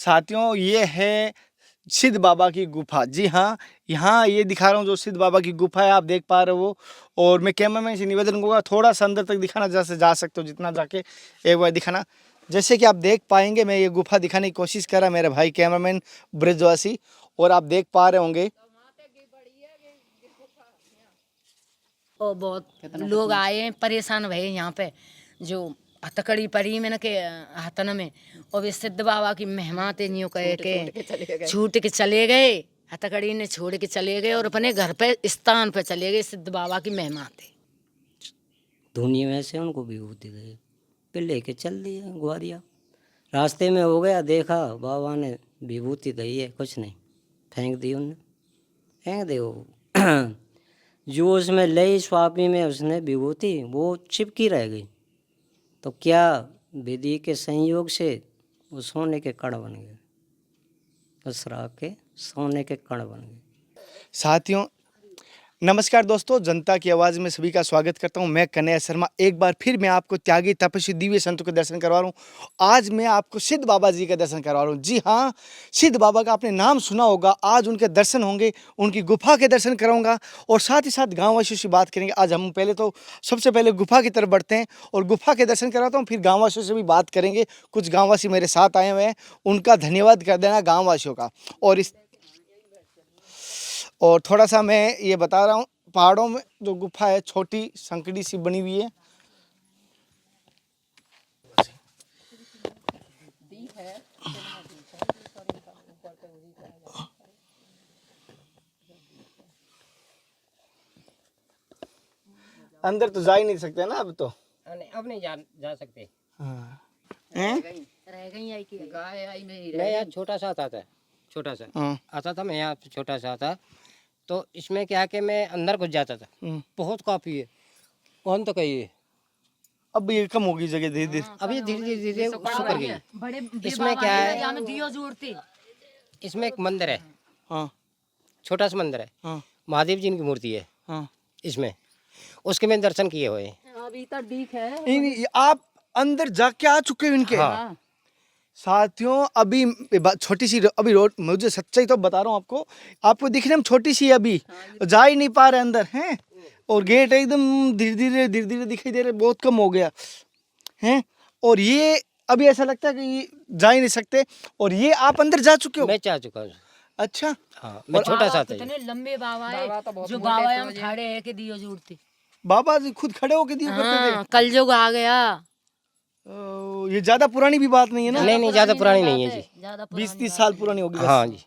साथियों, ये है सिद्ध बाबा की गुफा। जी हाँ, यहाँ ये दिखा रहा हूँ जो सिद्ध बाबा की गुफा है, आप देख पा रहे हो। और मैं कैमरामैन से निवेदन करूँगा थोड़ा सा अंदर तक दिखाना, जैसे जा सकते हो जितना जाके एक बार दिखाना। जैसे कि आप देख पाएंगे, मैं ये गुफा दिखाने की कोशिश कर रहा मेरे भाई कैमरामैन ब्रिजवासी, और आप देख पा रहे होंगे। और बहुत लोग आए हैं, परेशान भये यहाँ पे, जो हथकड़ी पड़ी मैंने के हथन में, और वे सिद्ध बाबा की महिमा थे, यूँ कहे के छूट के चले गए, हथकड़ी ने छोड़ के चले गए और अपने घर पे स्थान पे चले गए। सिद्ध बाबा की महिमा थे। दुनिया में से उनको विभूति गए, फिर लेके चल दिया ग्वारिया। रास्ते में हो गया, देखा बाबा ने विभूति गई है, कुछ नहीं, फेंक दी उन्हें, फेंक दे वो। जो उसमें लई स्वामी में उसने विभूति वो चिपकी रह गई, तो क्या विधि के संयोग से वो सोने के कण बन गए, उस राख के सोने के कण बन गए। साथियों नमस्कार दोस्तों, जनता की आवाज़ में सभी का स्वागत करता हूं। मैं कन्हैया शर्मा। एक बार फिर मैं आपको त्यागी तपस्वी दिव्य संतों के दर्शन करवा रहा हूं। आज मैं आपको सिद्ध बाबा जी का दर्शन करवा रहा हूं। जी हाँ, सिद्ध बाबा का आपने नाम सुना होगा। आज उनके दर्शन होंगे, उनकी गुफा के दर्शन कराऊंगा और साथ ही साथ गाँव वासियों से बात करेंगे। आज हम पहले तो सबसे पहले गुफा की तरफ बढ़ते हैं और गुफा के दर्शन कराता हूँ, फिर गाँव वासियों से भी बात करेंगे। कुछ गाँव वासी मेरे साथ आए हुए हैं, उनका धन्यवाद कर देना गाँव वासियों का। और थोड़ा सा मैं ये बता रहा हूँ, पहाड़ों में जो गुफा है छोटी संकड़ी सी बनी हुई है। अंदर तो जा ही नहीं सकते ना अब तो। अब नहीं जा सकते। हाँ। रह गई आई की गाय आई में मैं यहाँ छोटा सा आता था, छोटा सा आता था मैं यहाँ, छोटा सा था, तो इसमें क्या कि मैं अंदर घुस जाता था। बहुत काफी है, कौन तो कही है। अब ये कम होगी जगह धीरे धीरे। अब ये धीरे धीरे धीरे सुकर गई। बड़े इसमें क्या है, यहाँ में दियो जोड़ते, इसमें एक मंदिर है, हाँ छोटा सा मंदिर है, हाँ महादेव जी की मूर्ति है हाँ। इसमें, उसके मैंने दर्शन किए हुए हैं। अभी तो ठीक है। नहीं, आप अंदर जाके आ चुके हो इनके। हाँ। साथियों अभी छोटी सी अभी रोड, मुझे सच्चाई तो बता रहा हूँ आपको, आपको दिखने में छोटी सी अभी जा ही नहीं पा रहे अंदर हैं, और गेट एकदम धीरे धीरे दिखाई दे रहे, बहुत कम हो गया हैं। और ये अभी ऐसा लगता है कि जा ही नहीं सकते। और ये आप अंदर जा चुके हो? मैं जा चुका हूँ। अच्छा हाँ, मैं छोटा सा था। कितने लंबे बाबा है, जो बाबा हम ठाड़े है के दियो जोड़ते। बाबा जी खुद खड़े होके दियो करते थे। कलयुग आ गया। ये ज्यादा पुरानी भी बात नहीं है ना? नहीं, ज्यादा पुरानी नहीं है जी, 20-30 साल पुरानी होगी बस। हाँ जी।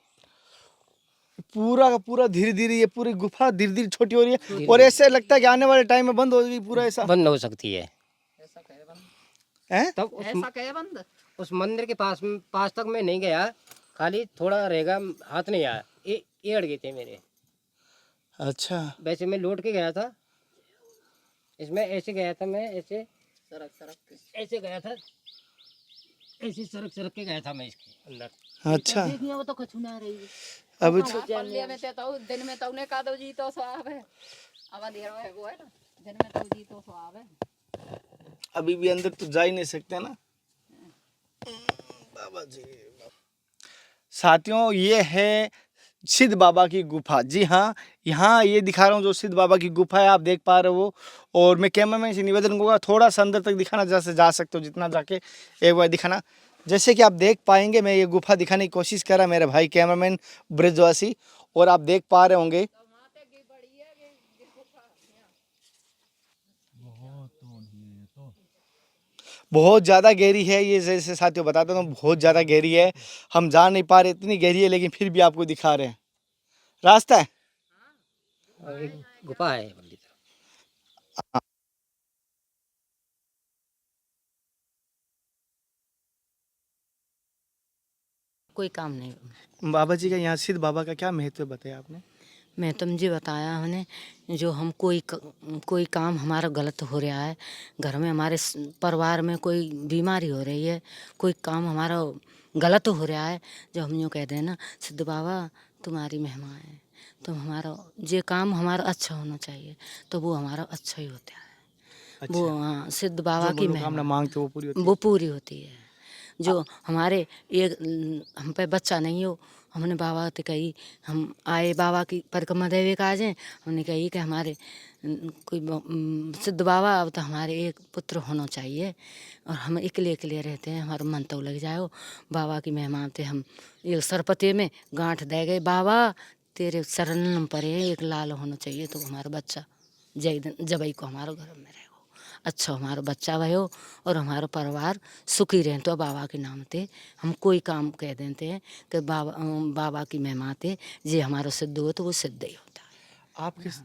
पूरा का पूरा धीरे धीरे ये पूरी गुफा धीरे धीरे छोटी हो रही है, और ऐसे लगता है कि आने वाले टाइम में बंद हो जाएगी पूरा। ऐसा बंद हो सकती है, है तब उस मंदिर के पास तक मैं नहीं गया, खाली थोड़ा रहेगा, हाथ नहीं आया, ये अड़ गए थे मेरे। अच्छा, वैसे मैं लौट के गया था, इसमें ऐसे गया था मैं, ऐसे ऐसे गया था, ऐसे सरक के गया था मैं इसके अंदर। अच्छा। देखिए वो तो कछु ना रही है। अब पल्ले में तो दिन में तो उन्हें का दो जी तो स्वाब है, अब अंधेरा है वो है ना, दिन में तो जी तो स्वाब है। अभी भी अंदर तो जा ही नहीं सकते ना बाबा जी। साथियों ये है सिद्ध बाबा की गुफा। जी हाँ, यहाँ ये दिखा रहा हूँ जो सिद्ध बाबा की गुफा है, आप देख पा रहे हो। और मैं कैमरामैन से निवेदन करूँगा थोड़ा सा अंदर तक दिखाना, जैसे जा सकते हो जितना जाके एक बार दिखाना। जैसे कि आप देख पाएंगे, मैं ये गुफा दिखाने की कोशिश कर रहा मेरे भाई कैमरामैन ब्रिजवासी, और आप देख पा रहे होंगे। बहुत ज़्यादा गहरी है ये, जैसे साथियों बताता हूँ बहुत ज़्यादा गहरी है। हम जा नहीं पा रहे, इतनी गहरी है, लेकिन फिर भी आपको दिखा रहे हैं। रास्ता है, एक गुफा है मंदिर। कोई काम नहीं। बाबा जी का यहाँ सिद्ध बाबा का क्या महत्व बताया आपने? मैं तुम जी बताया हमने, जो हम कोई काम हमारा गलत हो रहा है, घर में हमारे परिवार में कोई बीमारी हो रही है, कोई काम हमारा गलत हो रहा है, जो हम यूँ कह दें ना, सिद्ध बाबा तुम्हारी महिमा है, तुम हमारा ये काम हमारा अच्छा होना चाहिए, तो वो हमारा अच्छा ही होता है। अच्छा। वो हाँ, सिद्ध बाबा की मनोकामना मांगते वो पूरी होती है। वो पूरी होती है। जो हमारे एक हम पे बच्चा नहीं हो, हमने बाबा से कही, हम आए बाबा की परिक्रमा देवे का आज हमने कही कि हमारे कोई सिद्ध बाबा अब तो हमारे एक पुत्र होना चाहिए और हम अकेले रहते हैं, हमारा मन तो लग जाओ। बाबा की मेहमान थे हम, एक सरपते में गांठ दे गए, बाबा तेरे शरण पर एक लाल होना चाहिए तो हमारा बच्चा जबई को हमारे घर में रहेगा, अच्छा हमारा बच्चा भयो और हमारा परिवार सुखी रहे। तो बाबा के नाम थे हम कोई काम कह देते हैं कि बाबा की महिमा थे, जे हमारा सिद्ध हो तो वो सिद्ध ही होता है।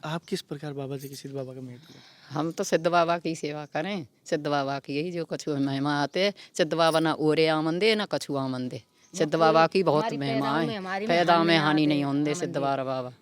आप किस प्रकार बाबा जी के सिद्ध बाबा का महत्व है? हम तो सिद्ध बाबा की सेवा करें, सिद्ध बाबा की यही जो कछु महिमा आते, सिद्ध बाबा ना ओरे आमन दे ना कछु आमन दे, सिद्ध बाबा की बहुत महिमा है, पैदा में हानि नहीं होने सिद्ध बाबा,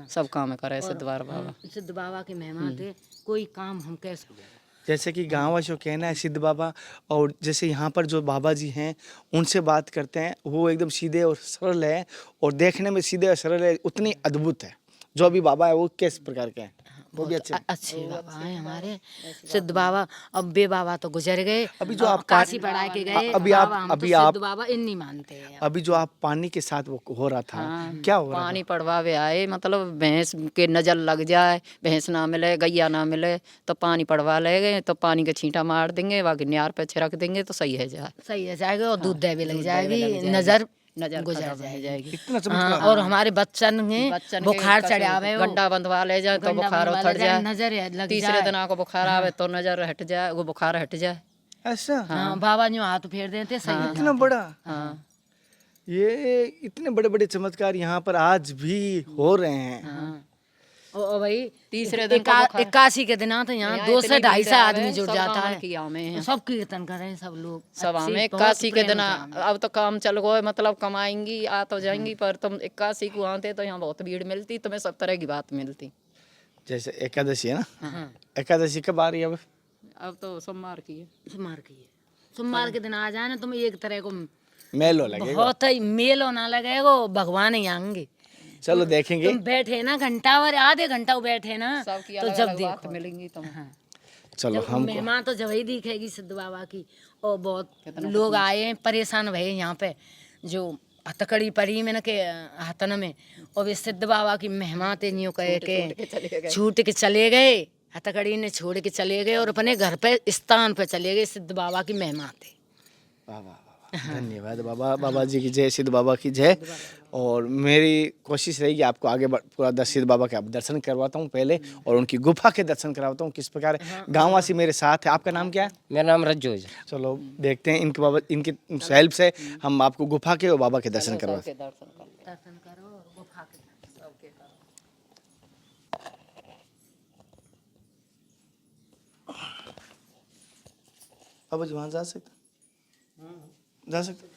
सब काम करे सिद्ध बाबा। सिद्ध बाबा की महिमा थे, कोई काम हम कैसे जैसे कि गाँव वासियों का कहना है सिद्ध बाबा, और जैसे यहाँ पर जो बाबा जी हैं उनसे बात करते हैं वो एकदम सीधे और सरल है, और देखने में सीधे और सरल है, उतनी अद्भुत है। जो अभी बाबा है वो किस प्रकार के हैं? वो भी अच्छे बाबा हैं हमारे सिद्ध बाबा। अब बे बाबा तो गुजर गए, अभी जो आप काशी पढ़ा के गए, अभी आप सिद्ध बाबा इन नहीं मानते हैं। अभी जो आप पानी के साथ वो हो रहा था, क्या हो रहा पानी पड़वावे आए, मतलब भैंस के नजर लग जाए, भैंस ना मिले गैया ना मिले तो पानी पड़वा ले गए, तो पानी के छींटा मार देंगे, बाकी न्यार पे छिड़क देंगे तो सही है जाए, सही है जाएगा और दूध दे भी लग जाएगी, नजर गुजर जाएगी। इतना हाँ, और हमारे बच्चन में बुखार चढ़ावे, गड्ढा बंधवा ले जाए तो बुखार उतर जाए, नजर लग तीसरे दिन को बुखार आवे तो नजर हट जाए, वो बुखार हट जाए। ऐसा? हाँ, बाबा जो हाथ फेर देते सही है। इतना बड़ा? हाँ ये इतने बड़े बड़े चमत्कार यहाँ पर आज भी हो रहे हैं। और भाई तीसरे दिन 81 के दिन तो यहाँ 200 से 250 आदमी जुड़ जाता है, है, सब कीर्तन कर रहे हैं सब लोग, सब हमें 81 के दिन अब तो काम चल गए, मतलब कमाएंगी आ तो जाएंगी, पर तुम 81 को आते तो यहाँ बहुत भीड़ मिलती, तुम्हें सब तरह की बात मिलती। जैसे एकादशी है ना, एकादशी कब आ रही है? अब तो सोमवार की है, सोमवार के दिन आ जाए ना तुम एक तरह को मेलो लगेगा, बहुत ही मेलो ना लगेगा, भगवान ही आएंगे। चलो देखेंगे। तुम बैठे ना घंटा और आधे घंटा बैठे ना तो जब देखो मिलेंगी तुम। चलो हम मेहमान तो जब ही दिखेगी सिद्ध बाबा की। और बहुत लोग आए हैं परेशान भये यहाँ पे, जो हथकड़ी पड़ी में न के हाथन में, और वे सिद्ध बाबा की मेहमान थे न्यू कहे के छूट के चले गए, हथकड़ी ने छोड़ के चले गए और अपने घर पे स्थान पे चले गए, सिद्ध बाबा की मेहमान थे। वाह वाह वाह, धन्यवाद बाबा, बाबा जी की जय, सिद्ध बाबा की जय। और मेरी कोशिश रहेगी आपको आगे पूरा सिद्ध बाबा के दर्शन करवाता हूँ पहले, और उनकी गुफा के दर्शन करवाता हूँ किस प्रकार गाँववासी मेरे साथ है। आपका नाम क्या है? मेरा नाम रज्जू है। चलो देखते हैं इनके बाबा, इनकी हेल्प से हम आपको गुफा के और बाबा के दर्शन करवाते हैं। दर्शन करो और गुफा के सबके करो। बाबा जी वहाँ जा सकते, जा सकते।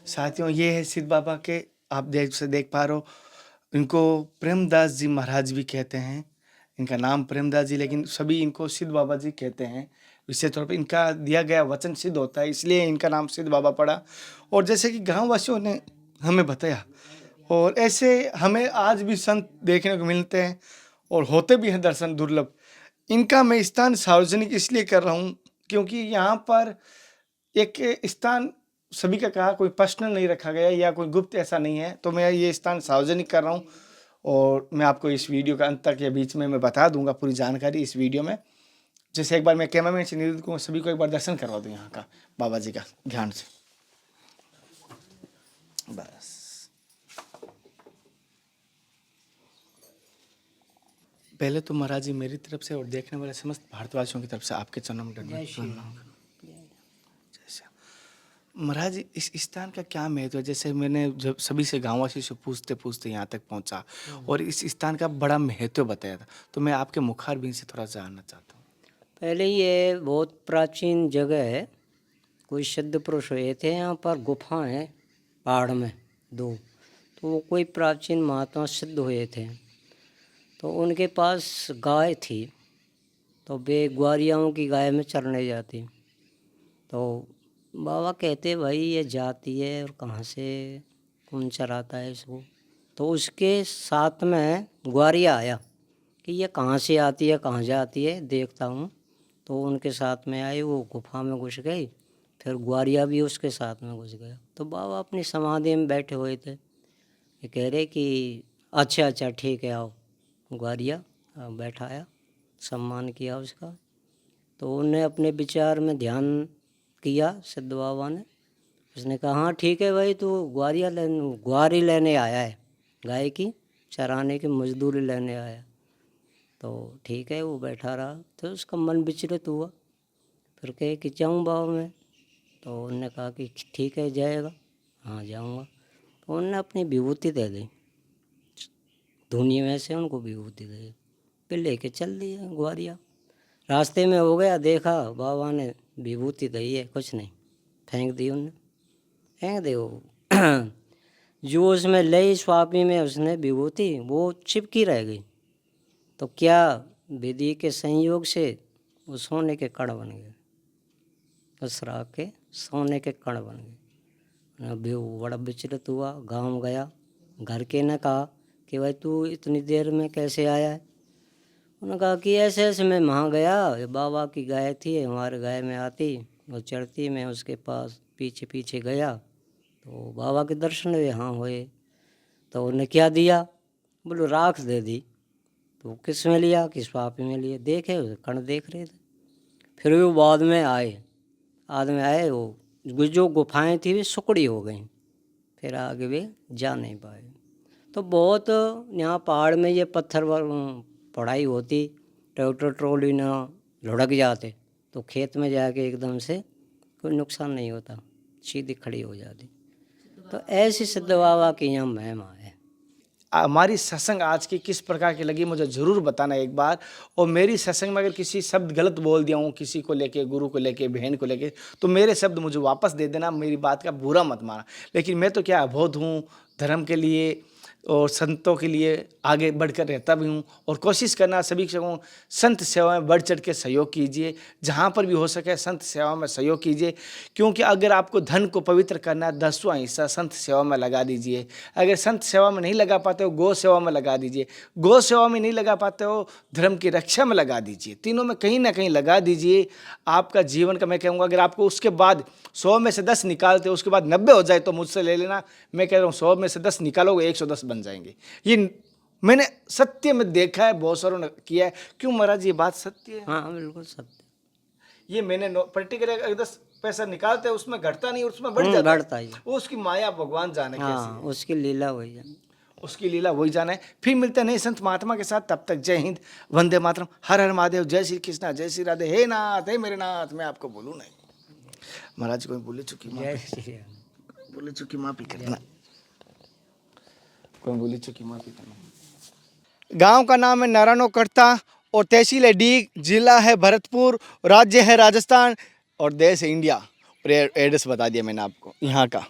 साथियों ये है सिद्ध बाबा के, आप देख पा रहे हो, इनको प्रेमदास जी महाराज भी कहते हैं, इनका नाम प्रेमदास जी, लेकिन सभी इनको सिद्ध बाबा जी कहते हैं। विशेष तौर पर इनका दिया गया वचन सिद्ध होता है, इसलिए इनका नाम सिद्ध बाबा पड़ा। और जैसे कि गाँव वासियों ने हमें बताया, और ऐसे हमें आज भी संत देखने को मिलते हैं और होते भी हैं दर्शन दुर्लभ। इनका मैं स्थान सार्वजनिक इसलिए कर रहा हूँ क्योंकि यहाँ पर एक स्थान सभी का कहा, कोई पर्सनल नहीं रखा गया या कोई गुप्त ऐसा नहीं है, तो मैं ये स्थान सार्वजनिक कर रहा हूँ। और मैं आपको इस वीडियो का अंत तक या बीच में मैं बता दूंगा पूरी जानकारी इस वीडियो में। जैसे एक बार मैं कैमरामैन से निवेदन को सभी को एक बार दर्शन करवा दूँ यहाँ का बाबा जी का ध्यान से, बस। पहले तो महाराज जी मेरी तरफ से और देखने वाले समस्त भारतवासियों की तरफ से आपके चरणों में दंडवत। महाराज जी इस स्थान का क्या महत्व है? जैसे मैंने जब सभी से गाँववासी से पूछते पूछते यहाँ तक पहुँचा और इस स्थान का बड़ा महत्व बताया था, तो मैं आपके मुखारबिंद से थोड़ा जानना चाहता हूँ। पहले ये बहुत प्राचीन जगह है, कोई सिद्ध पुरुष हुए थे यहाँ पर, गुफा है पहाड़ में 2, तो वो कोई प्राचीन महात्मा सिद्ध हुए थे, तो उनके पास गाय थी, तो वे ग्वारियाओं की गाय में चरने जाती, तो बाबा कहते भाई ये जाती है और कहाँ से कौन चराता है इसको। तो उसके साथ में ग्वारिया आया कि ये कहाँ से आती है कहाँ जाती है देखता हूँ। तो उनके साथ में आए, वो गुफा में घुस गई, फिर ग्वारिया भी उसके साथ में घुस गया। तो बाबा अपनी समाधि में बैठे हुए थे, ये कह रहे कि अच्छा अच्छा ठीक है आओ। ग्वारिया बैठाया, सम्मान किया उसका। तो उन्हें अपने विचार में ध्यान किया सिद्ध बाबा ने। उसने कहा हाँ ठीक है भाई, तू ग्वारी लेने आया है, गाय की चराने की मजदूरी लेने आया। तो ठीक है, वो बैठा रहा। तो उसका मन विचलित हुआ, फिर कहे कि जाऊँ बाबा मैं। तो उन्होंने कहा कि ठीक है जाएगा, हाँ जाऊँगा। तो उन्होंने अपनी विभूति दे दी, दुनिया में से उनको विभूति दे दी, फिर लेके चल दिया ग्वारिया। रास्ते में हो गया, देखा बाबा ने विभूति दी है, कुछ नहीं, फेंक दी उन्होंने, फेंक दे वो जो उसमें लई स्वापी में उसने विभूति वो चिपकी रह गई। तो क्या विधि के संयोग से वो सोने के कण बन गए, उस राख के सोने के कण बन गए। अभी वो बड़ा विचलित हुआ, गांव गया, घर के ने कहा कि भाई तू इतनी देर में कैसे आया है। उन्होंने कहा कि ऐसे ऐसे मैं वहाँ गया, ये बाबा की गाय थी, हमारे गाय में आती वो चढ़ती, मैं उसके पास पीछे पीछे गया तो बाबा के दर्शन हुए, हाँ हुए। तो उन्हें क्या दिया, बोलो राख दे दी। तो किस में लिया, किस पापी में लिए, देखे कण देख रहे थे। फिर वो बाद में आए, वो जो गुफाएं थी वे सुकड़ी हो गई, फिर आगे वे जा नहीं पाए। तो बहुत यहाँ पहाड़ में ये पत्थर पढ़ाई होती, ट्रैक्टर ट्रॉली ना लुढ़क जाते तो खेत में जाके एकदम से कोई नुकसान नहीं होता, सीधी खड़ी हो जाती। तो ऐसी सिद्ध बाबा की यहाँ महिमा है। हमारी सत्संग आज की किस प्रकार की लगी मुझे ज़रूर बताना एक बार। और मेरी सत्संग में अगर किसी शब्द गलत बोल दिया हूँ, किसी को लेके, गुरु को लेके, बहन को लेके, तो मेरे शब्द मुझे वापस दे देना, मेरी बात का बुरा मत माना। लेकिन मैं तो क्या अबोध हूँ, धर्म के लिए और संतों के लिए आगे बढ़कर रहता भी हूँ। और कोशिश करना सभी से कहूँ, संत सेवा में बढ़ चढ़ के सहयोग कीजिए, जहाँ पर भी हो सके संत सेवा में सहयोग कीजिए। क्योंकि अगर आपको धन को पवित्र करना है, 10वां हिस्सा संत सेवा में लगा दीजिए। अगर संत सेवा में नहीं लगा पाते हो, गौ सेवा में लगा दीजिए। गौ सेवा में नहीं लगा पाते हो, धर्म की रक्षा में लगा दीजिए। तीनों में कहीं ना कहीं लगा दीजिए। आपका जीवन का, मैं कहूँगा, अगर आपको उसके बाद 100 में से 10 निकालते हो, उसके बाद 90 हो जाए तो मुझसे ले लेना। मैं कह रहा हूँ 100 में से 10 निकालोगे 110 बन जाएंगे। ये मैंने सत्य में देखा है, बहुत सारों ने किया है। क्यों महाराज, ये बात सत्य है। हाँ बिल्कुल सत्य। ये मैंने पर्टिकुलर अगर 10 पैसा निकालते हैं उसमें घटता नहीं, उसमें बढ़ जाता है। बढ़ता ही, वो उसकी माया भगवान जाने कैसी हाँ है। उसकी लीला वही है। उसकी लीला वही जाना है। फिर मिलते हैं नए संत महात्मा के साथ, तब तक जय हिंद, वंदे मातरम, हर हर महादेव, जय श्री कृष्णा, जय श्री राधे। हे नाथ, हे मेरे नाथ, मैं आपको बोलूँ नहीं। महाराज कोई बोले चुकी जय श्री राम। बोले चुकी माफी करना, कोई बोले चुकी माफी करना। गांव का नाम है नारायणो कड़ता और तहसील है डीग, जिला है भरतपुर, राज्य है राजस्थान और देश है इंडिया। और एड्रेस बता दिया मैंने आपको यहाँ का।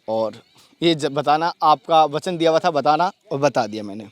और ये बताना, आपका वचन दिया हुआ था बताना, और बता दिया मैंने।